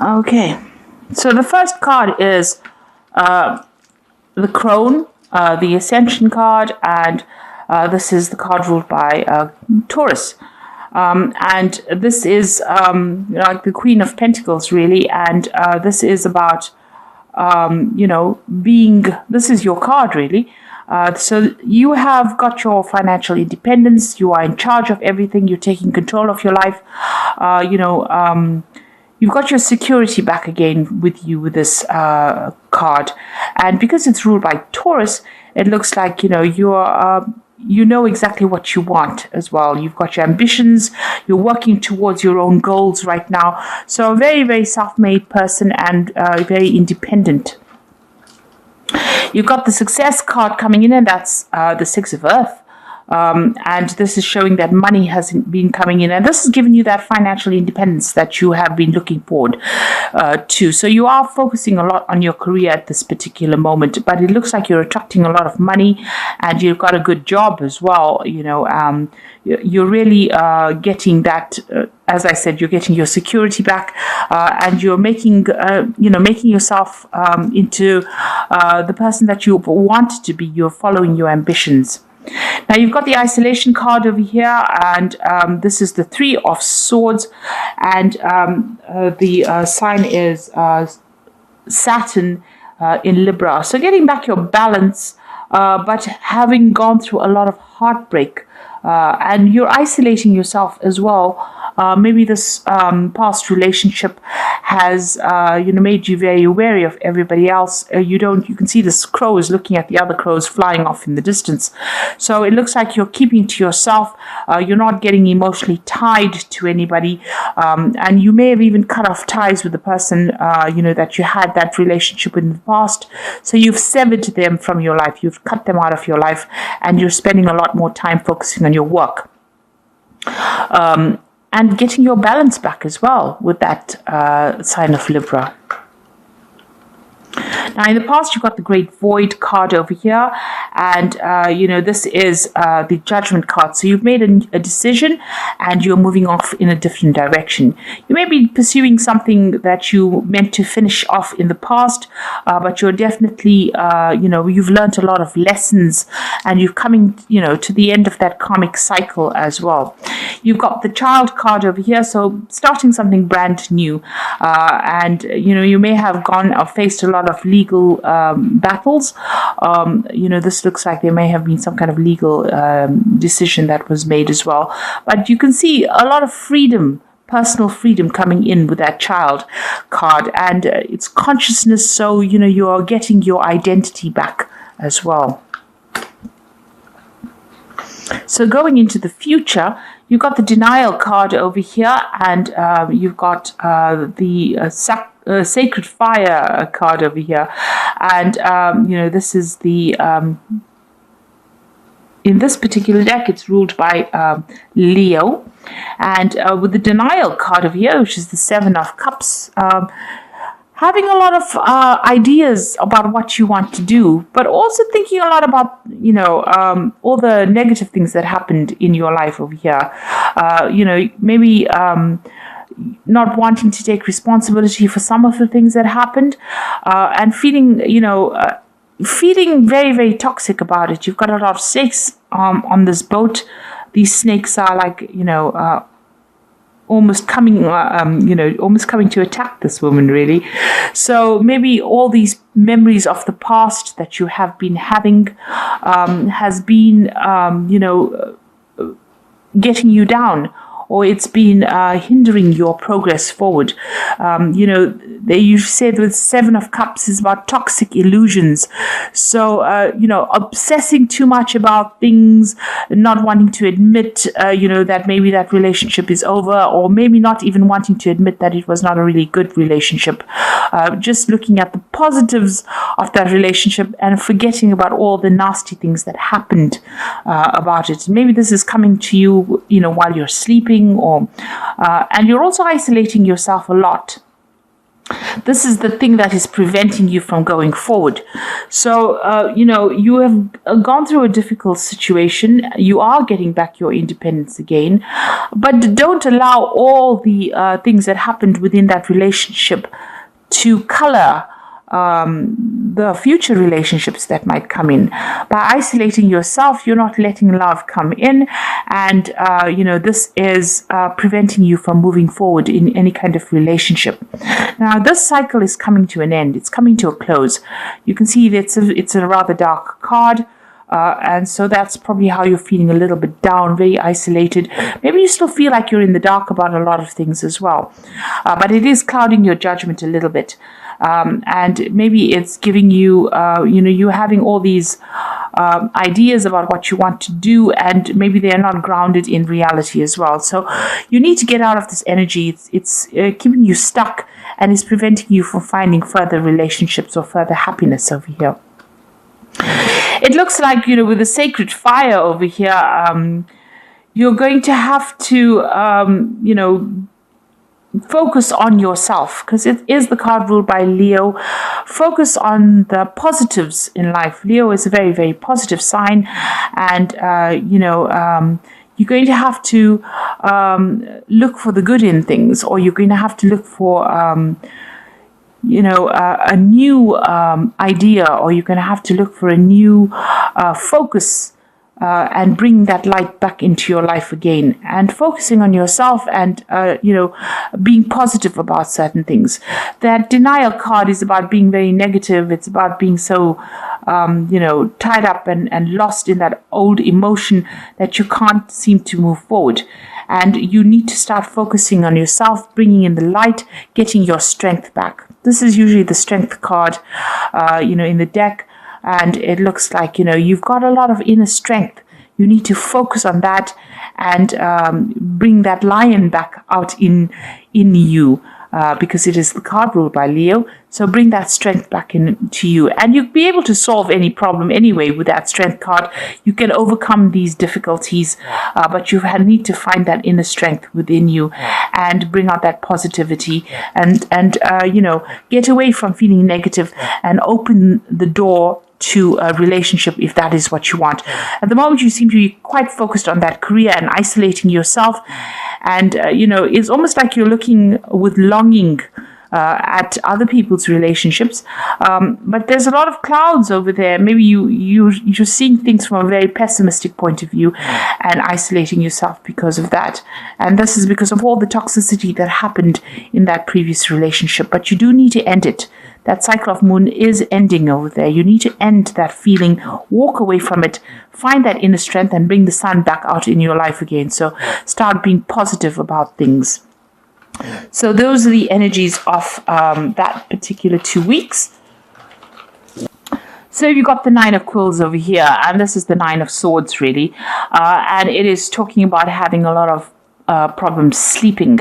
Okay. So the first card is the Crone, the Ascension card, and this is the card ruled by Taurus. And this is like the Queen of Pentacles, really. And this is about, this is your card, really. So you have got your financial independence. You are in charge of everything. You're taking control of your life. You've got your security back again with you with this card. And because it's ruled by Taurus, it looks like, you know exactly what you want as well. You've got your ambitions. You're working towards your own goals right now. So a very, very self-made person and very independent. You've got the success card coming in, and that's the Six of Earth. And this is showing that money has been coming in, and this has given you that financial independence that you have been looking forward to. So you are focusing a lot on your career at this particular moment, but it looks like you're attracting a lot of money, and you've got a good job as well. You're really getting that. As I said, you're getting your security back, and you're making yourself into the person that you want to be. You're following your ambitions. Now you've got the isolation card over here, and this is the Three of Swords, and the sign is Saturn in Libra. So getting back your balance, but having gone through a lot of heartbreak, and you're isolating yourself as well. Maybe this past relationship has made you very wary of everybody else. You can see this crow is looking at the other crows flying off in the distance. So it looks like you're keeping to yourself. You're not getting emotionally tied to anybody, and you may have even cut off ties with the person that you had that relationship in the past. So you've severed them from your life. You've cut them out of your life, and you're spending a lot more time focusing on your work. And getting your balance back as well with that sign of Libra. Now, in the past, you've got the Great Void card over here, and this is the Judgment card. So you've made a decision, and you're moving off in a different direction. You may be pursuing something that you meant to finish off in the past, but you're definitely, you've learned a lot of lessons, and you're coming, to the end of that karmic cycle as well. You've got the Child card over here, so starting something brand new, and you may have gone or faced a lot of legal battles. This looks like there may have been some kind of legal decision that was made as well. But you can see a lot of freedom, personal freedom coming in with that Child card, and it's consciousness. So you are getting your identity back as well. So going into the future, you've got the Denial card over here, and you've got the Sacred Fire card over here, and this is the in this particular deck, it's ruled by Leo, and with the Denial card over here, which is the Seven of Cups. Having a lot of ideas about what you want to do, but also thinking a lot about, all the negative things that happened in your life over here. Maybe not wanting to take responsibility for some of the things that happened, and feeling, feeling very, very toxic about it. You've got a lot of snakes on this boat. These snakes are like, almost coming to attack this woman, really. So maybe all these memories of the past that you have been having has been, getting you down, or it's been hindering your progress forward. They usually say the Seven of Cups is about toxic illusions. So, obsessing too much about things, not wanting to admit, that maybe that relationship is over, or maybe not even wanting to admit that it was not a really good relationship. Just looking at the positives of that relationship and forgetting about all the nasty things that happened about it. Maybe this is coming to you, while you're sleeping, or and you're also isolating yourself a lot. This is the thing that is preventing you from going forward. So, you have gone through a difficult situation. You are getting back your independence again, but don't allow all the things that happened within that relationship to color the future relationships that might come in. By isolating yourself, you're not letting love come in, and this is preventing you from moving forward in any kind of relationship. Now, this cycle is coming to an end. It's coming to a close. You can see that it's a rather dark card. And so that's probably how you're feeling, a little bit down, very isolated. Maybe you still feel like you're in the dark about a lot of things as well. But it is clouding your judgment a little bit. And maybe it's giving you, you're having all these ideas about what you want to do, and maybe they are not grounded in reality as well. So you need to get out of this energy. It's keeping you stuck, and it's preventing you from finding further relationships or further happiness over here. It looks like, with the sacred fire over here, you're going to have to, focus on yourself, because it is the card ruled by Leo. Focus on the positives in life. Leo is a very, very positive sign, and, you're going to have to look for the good in things, or you're going to have to look for a new idea, or you're going to have to look for a new focus and bring that light back into your life again, and focusing on yourself and, being positive about certain things. That denial card is about being very negative. It's about being so, tied up and lost in that old emotion that you can't seem to move forward. And you need to start focusing on yourself, bringing in the light, getting your strength back. This is usually the strength card, in the deck. And it looks like, you've got a lot of inner strength. You need to focus on that and bring that lion back out in you, because it is the card ruled by Leo. So bring that strength back into you. And you'll be able to solve any problem anyway with that strength card. You can overcome these difficulties, but you need to find that inner strength within you and bring out that positivity and get away from feeling negative and open the door to a relationship if that is what you want. At the moment, you seem to be quite focused on that career and isolating yourself. And, it's almost like you're looking with longing at other people's relationships. But there's a lot of clouds over there. Maybe you're seeing things from a very pessimistic point of view and isolating yourself because of that. And this is because of all the toxicity that happened in that previous relationship. But you do need to end it. That cycle of moon is ending over there. You need to end that feeling, walk away from it, find that inner strength, and bring the sun back out in your life again. So start being positive about things. So those are the energies of that particular 2 weeks. So you've got the Nine of Quills over here, and this is the Nine of Swords, really. And it is talking about having a lot of problems sleeping.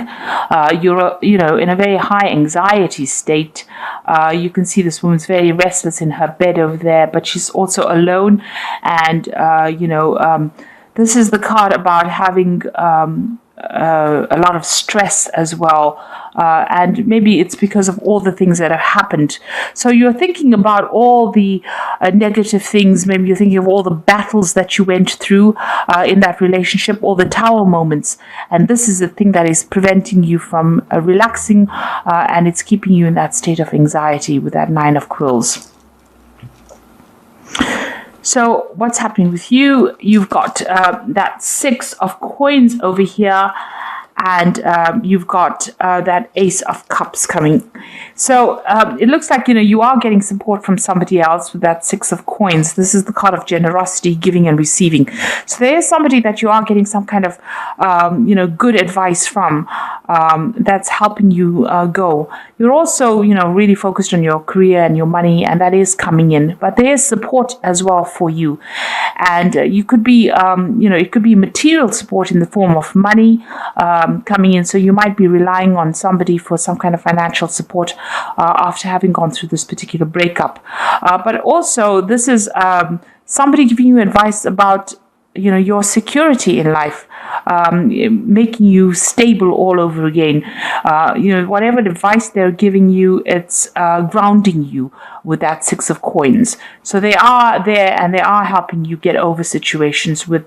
You're in a very high anxiety state. You can see this woman's very restless in her bed over there, but she's also alone. And this is the card about having a lot of stress as well. And maybe it's because of all the things that have happened. So you're thinking about all the negative things. Maybe you're thinking of all the battles that you went through in that relationship, all the tower moments. And this is the thing that is preventing you from relaxing, and it's keeping you in that state of anxiety with that Nine of Quills. So what's happening with you? You've got that Six of Coins over here, and you've got that Ace of Cups coming. So it looks like, you are getting support from somebody else with that Six of Coins. This is the card of generosity, giving and receiving. So there is somebody that you are getting some kind of, good advice from that's helping you go. You're also, really focused on your career and your money, and that is coming in. But there is support as well for you. And you could be, it could be material support in the form of money coming in. So you might be relying on somebody for some kind of financial support after having gone through this particular breakup. But also, this is somebody giving you advice about your security in life. making you stable all over again. Whatever advice they're giving you, it's grounding you with that Six of Coins. So they are there and they are helping you get over situations with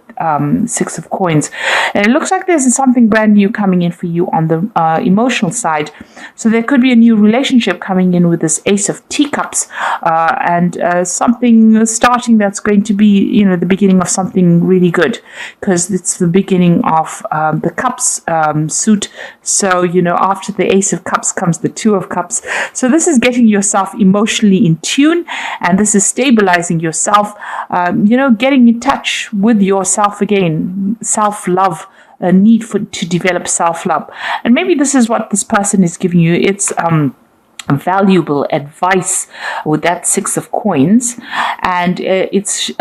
Six of Coins. And it looks like there's something brand new coming in for you on the emotional side. So there could be a new relationship coming in with this Ace of Teacups, and something starting that's going to be, the beginning of something really good, because it's the beginning of the Cups suit. So, after the Ace of Cups comes the Two of Cups. So this is getting yourself emotionally in tune, and this is stabilizing yourself, getting in touch with yourself again, self-love, a need to develop self-love. And maybe this is what this person is giving you. It's valuable advice with that Six of Coins, and it's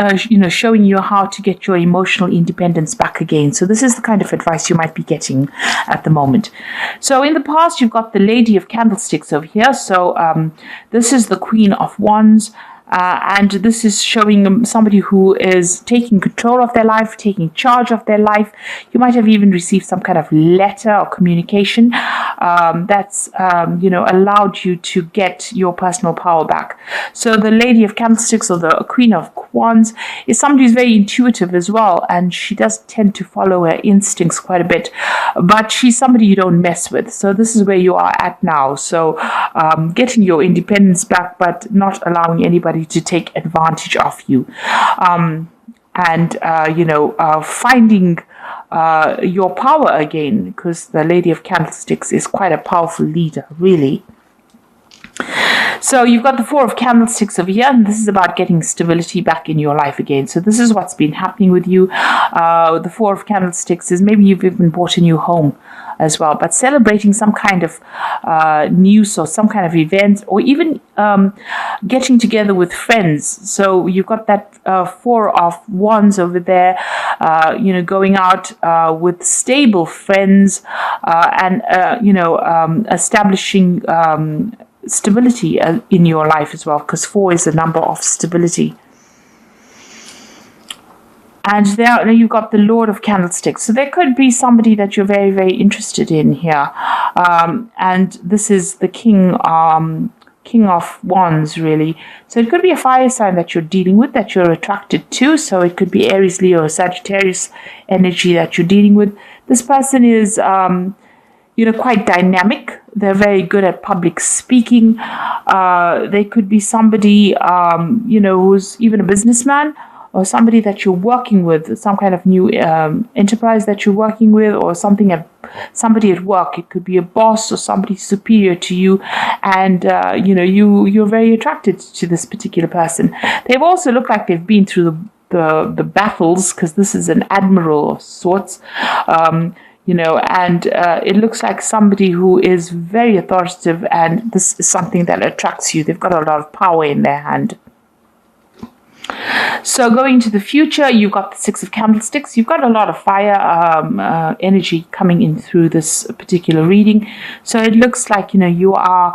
showing you how to get your emotional independence back again. So this is the kind of advice you might be getting at the moment. So in the past, you've got the Lady of Candlesticks over here. So this is the Queen of Wands. And this is showing somebody who is taking control of their life, taking charge of their life. You might have even received some kind of letter or communication that's allowed you to get your personal power back. So the Lady of Candlesticks, or the Queen of Wands, is somebody who's very intuitive as well, and she does tend to follow her instincts quite a bit, but she's somebody you don't mess with. So this is where you are at now. So getting your independence back, but not allowing anybody to take advantage of you, finding your power again, because the Lady of Candlesticks is quite a powerful leader, really. So you've got the Four of Candlesticks over here, and this is about getting stability back in your life again. So this is what's been happening with you. The Four of Candlesticks is maybe you've even bought a new home as well, but celebrating some kind of news or some kind of event, or even getting together with friends. So you've got that Four of Wands over there, going out with stable friends, and establishing stability in your life as well, because 4 is a number of stability. And there you've got the Lord of Candlesticks. So there could be somebody that you're very, very interested in here. And this is the King of Wands, really. So it could be a fire sign that you're dealing with, that you're attracted to. So it could be Aries, Leo, or Sagittarius energy that you're dealing with. This person is quite dynamic. They're very good at public speaking. They could be somebody, who's even a businessman, or somebody that you're working with, some kind of new enterprise that you're working with, or somebody at work. It could be a boss or somebody superior to you, and you're very attracted to this particular person. They've also looked like they've been through the battles, because this is an admiral of sorts. And it looks like somebody who is very authoritative, and this is something that attracts you. They've got a lot of power in their hand. So going to the future, you've got the Six of Candlesticks. You've got a lot of fire energy coming in through this particular reading. So it looks like, you are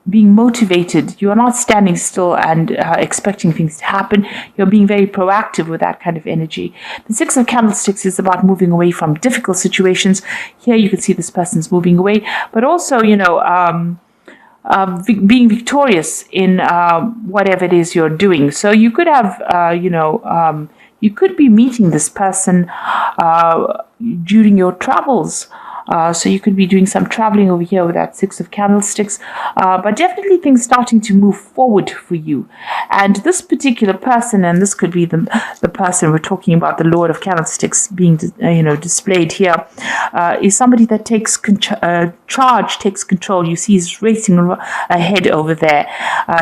being motivated. You are not standing still and expecting things to happen. You're being very proactive with that kind of energy. The Six of Candlesticks is about moving away from difficult situations. Here you can see this person's moving away, but also, being victorious in whatever it is you're doing. So you could have, you could be meeting this person during your travels. So you could be doing some traveling over here with that Six of Candlesticks, but definitely things starting to move forward for you. And this particular person, and this could be the person we're talking about, the Lord of Candlesticks being displayed here, is somebody that takes charge, takes control. You see he's racing ahead over there,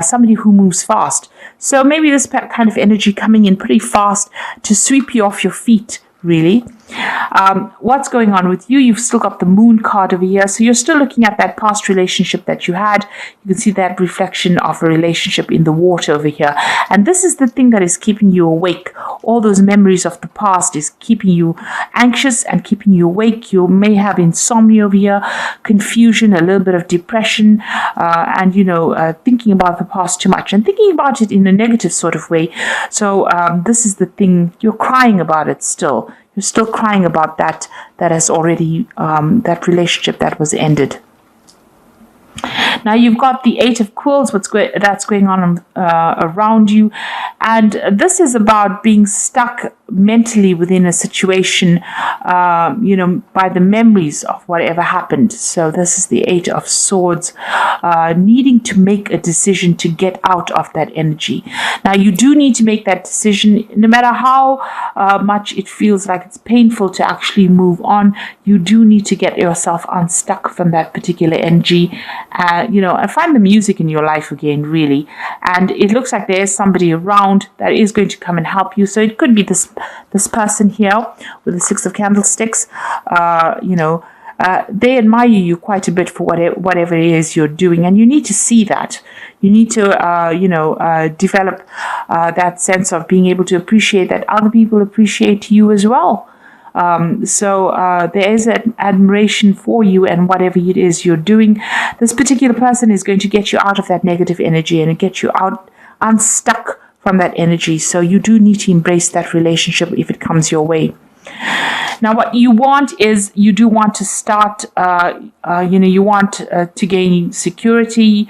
somebody who moves fast. So maybe this kind of energy coming in pretty fast to sweep you off your feet, really. What's going on with you? You've still got the Moon card over here, so you're still looking at that past relationship that you had. You can see that reflection of a relationship in the water over here, and this is the thing that is keeping you awake. All those memories of the past is keeping you anxious and keeping you awake. You may have insomnia over here, confusion, a little bit of depression, and thinking about the past too much and thinking about it in a negative sort of way. So this is the thing, you're crying about it still. You're You're still crying about that has already, that relationship that was ended. Now you've got the Eight of Quills, that's going on around you. And this is about being stuck mentally within a situation, by the memories of whatever happened. So this is the Eight of Swords, needing to make a decision to get out of that energy. Now you do need to make that decision, no matter how much it feels like it's painful to actually move on. You do need to get yourself unstuck from that particular energy, and find the music in your life again, really. And it looks like there is somebody around that is going to come and help you. So it could be this person here with the Six of Candlesticks. They admire you quite a bit for whatever it is you're doing, and you need to see that. You need to, develop that sense of being able to appreciate that other people appreciate you as well. So there is an admiration for you and whatever it is you're doing. This particular person is going to get you out of that negative energy and get you unstuck from that energy. So you do need to embrace that relationship if it comes your way. Now, what you want is you do want to start, you want to gain security.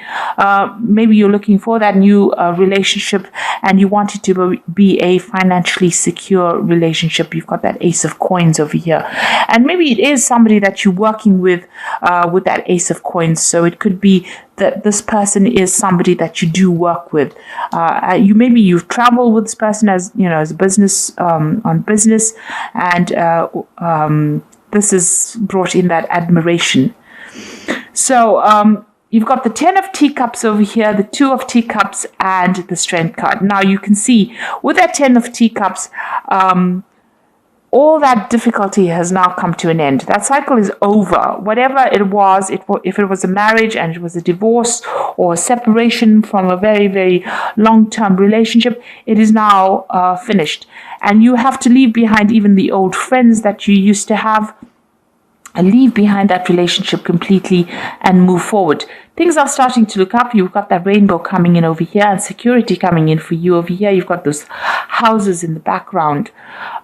Maybe you're looking for that new relationship and you want it to be a financially secure relationship. You've got that Ace of Coins over here. And maybe it is somebody that you're working with that Ace of Coins. So it could be that this person is somebody that you do work with. You've traveled with this person as a business, on business, and this is brought in that admiration. So you've got the 10 of Teacups over here, the 2 of Teacups, and the Strength card. Now you can see with that 10 of Teacups, all that difficulty has now come to an end. That cycle is over. Whatever it was, if it was a marriage and it was a divorce or a separation from a very, very long-term relationship, it is now finished. And you have to leave behind even the old friends that you used to have, and leave behind that relationship completely and move forward. Things are starting to look up. You've got that rainbow coming in over here and security coming in for you over here. You've got those houses in the background.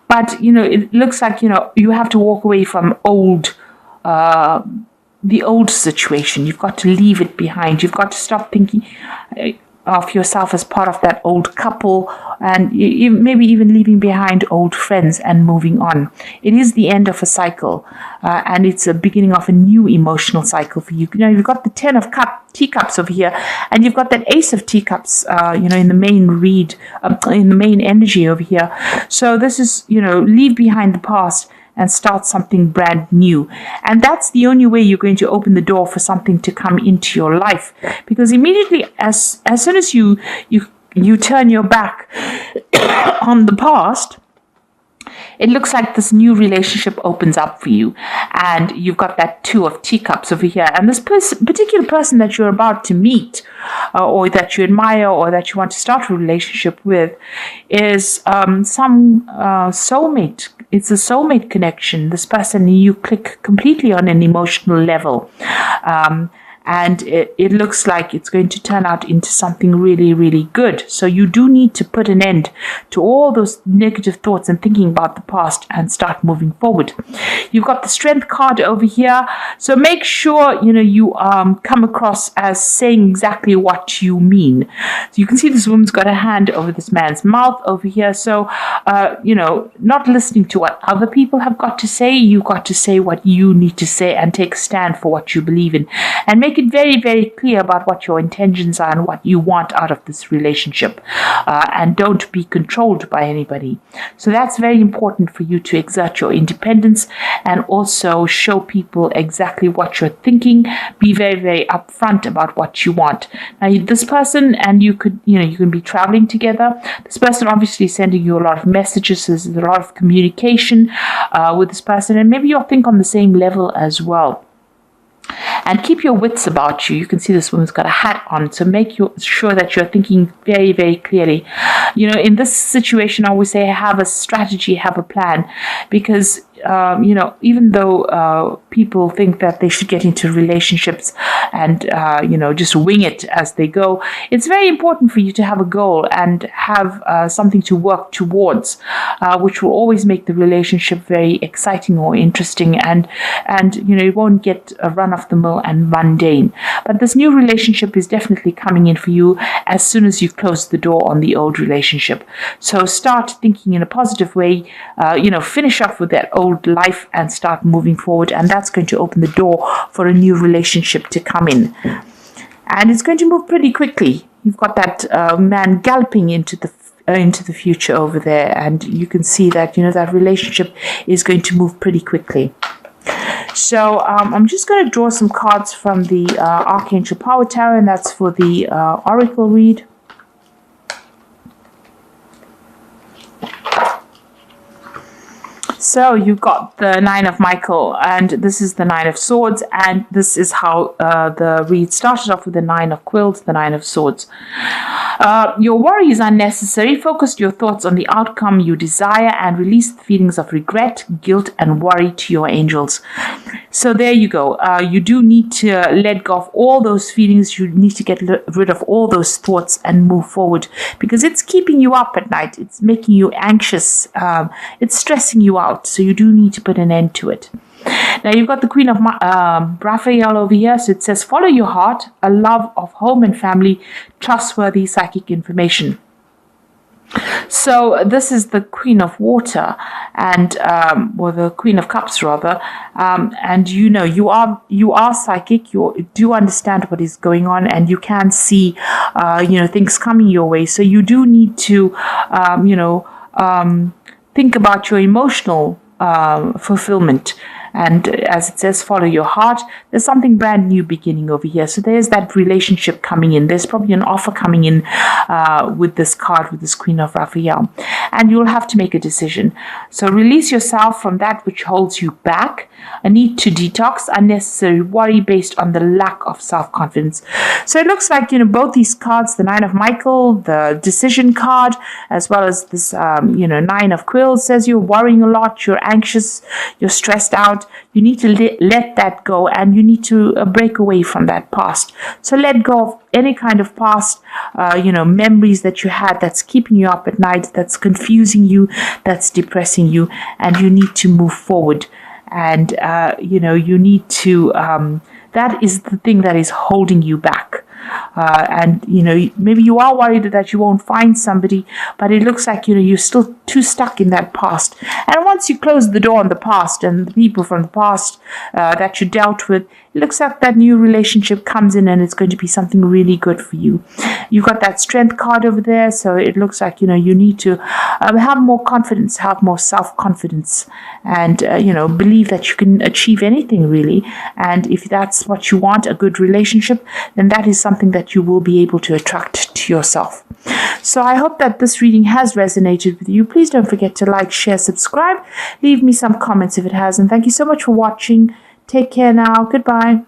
But, it looks like, you have to walk away from the old situation. You've got to leave it behind. You've got to stop thinking of yourself as part of that old couple, and maybe even leaving behind old friends and moving on. It is the end of a cycle, and it's a beginning of a new emotional cycle for you. You've got the 10 of Teacups over here, and you've got that Ace of Teacups, in the main read, in the main energy over here. So this is, leave behind the past and start something brand new. And that's the only way you're going to open the door for something to come into your life. Because immediately, as soon as you turn your back on the past, it looks like this new relationship opens up for you. And you've got that 2 of Teacups over here. And this particular person that you're about to meet, or that you admire, or that you want to start a relationship with, is some soulmate. It's a soulmate connection. This person, you click completely on an emotional level. And it looks like it's going to turn out into something really, really good. So you do need to put an end to all those negative thoughts and thinking about the past and start moving forward. You've got the Strength card over here. So make sure, you come across as saying exactly what you mean. So you can see this woman's got a hand over this man's mouth over here. So, not listening to what other people have got to say. You've got to say what you need to say and take a stand for what you believe in. And make it very, very clear about what your intentions are and what you want out of this relationship. And don't be controlled by anybody. So that's very important for you to exert your independence and also show people exactly what you're thinking. Be very, very upfront about what you want. Now, this person, and you can be traveling together. This person obviously sending you a lot of messages. There's a lot of communication with this person, and maybe you'll think on the same level as well. And keep your wits about you. You can see this woman's got a hat on, so make sure that you're thinking very, very clearly. In this situation, I always say have a strategy, have a plan, because even though people think that they should get into relationships and, just wing it as they go, it's very important for you to have a goal and have something to work towards, which will always make the relationship very exciting or interesting, and you won't get run off the mill and mundane. But this new relationship is definitely coming in for you as soon as you close the door on the old relationship. So start thinking in a positive way, finish off with that old life and start moving forward, and that's going to open the door for a new relationship to come in. And it's going to move pretty quickly. You've got that man galloping into the future over there, and you can see that that relationship is going to move pretty quickly. So I'm just going to draw some cards from the Archangel Power Tarot, and that's for the Oracle read. So you've got the Nine of Michael, and this is the Nine of Swords, and this is how the read started off with the Nine of Quills, the Nine of Swords. Your worry is unnecessary. Focus your thoughts on the outcome you desire and release the feelings of regret, guilt, and worry to your angels. So there you go. You do need to let go of all those feelings. You need to get rid of all those thoughts and move forward, because it's keeping you up at night. It's making you anxious. It's stressing you out. So you do need to put an end to it. Now you've got the Queen of Raphael over here. So it says, follow your heart, a love of home and family, trustworthy psychic information. So this is the Queen of Water, and or the Queen of Cups rather, and you are psychic. You do understand what is going on, and you can see things coming your way. So you do need to think about your emotional fulfillment. And as it says, follow your heart. There's something brand new beginning over here. So there's that relationship coming in. There's probably an offer coming in with this card, with this Queen of Raphael. And you'll have to make a decision. So release yourself from that which holds you back. A need to detox unnecessary worry based on the lack of self-confidence. So it looks like, both these cards, the Nine of Michael, the decision card, as well as this, Nine of Quills, says you're worrying a lot, you're anxious, you're stressed out. You need to let that go, and you need to break away from that past. So let go of any kind of past, memories that you had that's keeping you up at night, that's confusing you, that's depressing you, and you need to move forward. And, you need to, that is the thing that is holding you back. And maybe you are worried that you won't find somebody, but it looks like you're still too stuck in that past. And once you close the door on the past and the people from the past that you dealt with, it looks like that new relationship comes in, and it's going to be something really good for you. You've got that Strength card over there, so it looks like you need to have more confidence, have more self-confidence, and believe that you can achieve anything really. And if that's what you want, a good relationship, then that is something that you will be able to attract to yourself. So I hope that this reading has resonated with you. Please don't forget to like, share, subscribe. Leave me some comments if it has. And thank you so much for watching. Take care now. Goodbye.